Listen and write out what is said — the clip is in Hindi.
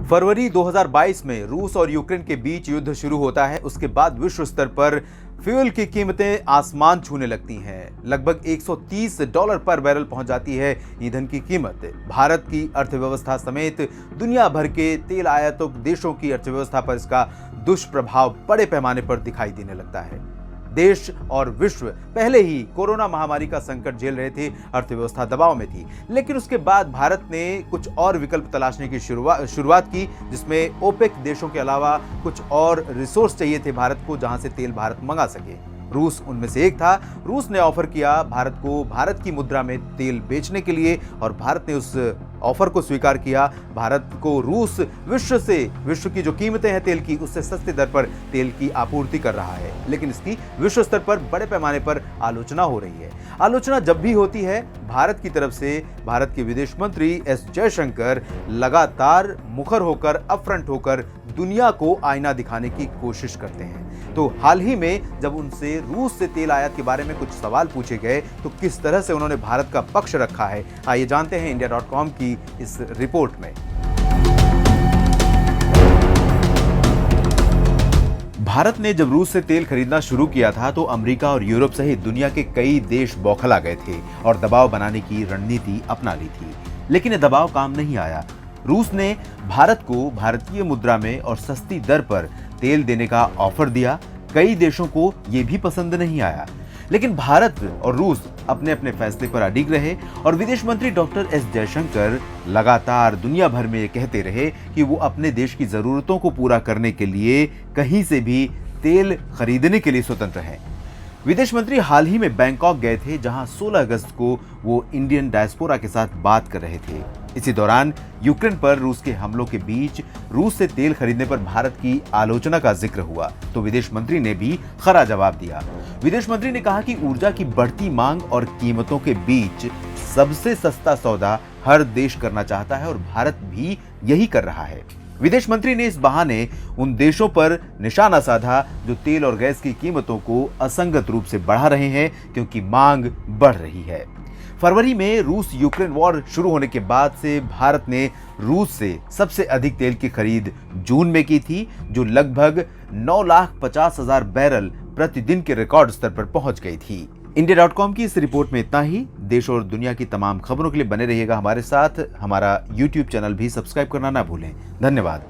फरवरी 2022 में रूस और यूक्रेन के बीच युद्ध शुरू होता है। उसके बाद विश्व स्तर पर फ्यूल की कीमतें आसमान छूने लगती हैं। लगभग $130 पर बैरल पहुंच जाती है ईंधन की कीमत। भारत की अर्थव्यवस्था समेत दुनिया भर के तेल आयातक देशों की अर्थव्यवस्था पर इसका दुष्प्रभाव बड़े पैमाने पर दिखाई देने लगता है। देश और विश्व पहले ही कोरोना महामारी का संकट झेल रहे थे, अर्थव्यवस्था दबाव में थी, लेकिन उसके बाद भारत ने कुछ और विकल्प तलाशने की शुरुआत की, जिसमें ओपेक देशों के अलावा कुछ और रिसोर्स चाहिए थे भारत को, जहां से तेल भारत मंगा सके। रूस उनमें से एक था। रूस ने ऑफर किया भारत को भारत की मुद्रा में तेल बेचने के लिए और भारत ने उस ऑफर को स्वीकार किया। भारत को रूस विश्व की जो कीमतें हैं तेल की, उससे सस्ते दर पर तेल की आपूर्ति कर रहा है, लेकिन इसकी विश्व स्तर पर बड़े पैमाने पर आलोचना हो रही है। आलोचना जब भी होती है, भारत की तरफ से भारत के विदेश मंत्री एस जयशंकर लगातार मुखर होकर, अपफ्रंट होकर दुनिया को आईना दिखाने की कोशिश करते हैं। तो हाल ही में जब उनसे रूस से तेल आयात के बारे में कुछ सवाल पूछे गए तो किस तरह से उन्होंने भारत का पक्ष रखा है, आइए जानते हैं इंडिया.com की इस रिपोर्ट में। भारत ने जब रूस से तेल खरीदना शुरू किया था तो अमेरिका और यूरोप सहित दुनिया के कई देश बौखला गए थे और दबाव बनाने की रणनीति अपना ली थी, लेकिन ये दबाव काम नहीं आया। रूस ने भारत को भारतीय मुद्रा में और सस्ती दर पर तेल देने का ऑफर दिया। कई देशों को यह भी पसंद नहीं आया, लेकिन भारत और रूस अपने अपने फैसले पर अडिग रहे और विदेश मंत्री डॉक्टर एस जयशंकर लगातार दुनिया भर में ये कहते रहे कि वो अपने देश की जरूरतों को पूरा करने के लिए कहीं से भी तेल खरीदने के लिए स्वतंत्र हैं। विदेश मंत्री हाल ही में बैंकॉक गए थे, जहां 16 अगस्त को वो इंडियन डायस्पोरा के साथ बात कर रहे थे। इसी दौरान यूक्रेन पर रूस के हमलों के बीच रूस से तेल खरीदने पर भारत की आलोचना का जिक्र हुआ तो विदेश मंत्री ने भी खरा जवाब दिया। विदेश मंत्री ने कहा कि ऊर्जा की बढ़ती मांग और कीमतों के बीच सबसे सस्ता सौदा हर देश करना चाहता है और भारत भी यही कर रहा है। विदेश मंत्री ने इस बहाने उन देशों पर निशाना साधा जो तेल और गैस की कीमतों को असंगत रूप से बढ़ा रहे हैं, क्योंकि मांग बढ़ रही है। फरवरी में रूस यूक्रेन वॉर शुरू होने के बाद से भारत ने रूस से सबसे अधिक तेल की खरीद जून में की थी, जो लगभग 9,50,000 बैरल प्रतिदिन के रिकॉर्ड स्तर पर पहुंच गई थी। इंडिया.com की इस रिपोर्ट में इतना ही। देश और दुनिया की तमाम खबरों के लिए बने रहिएगा हमारे साथ। हमारा YouTube चैनल भी सब्सक्राइब करना ना भूलें। धन्यवाद।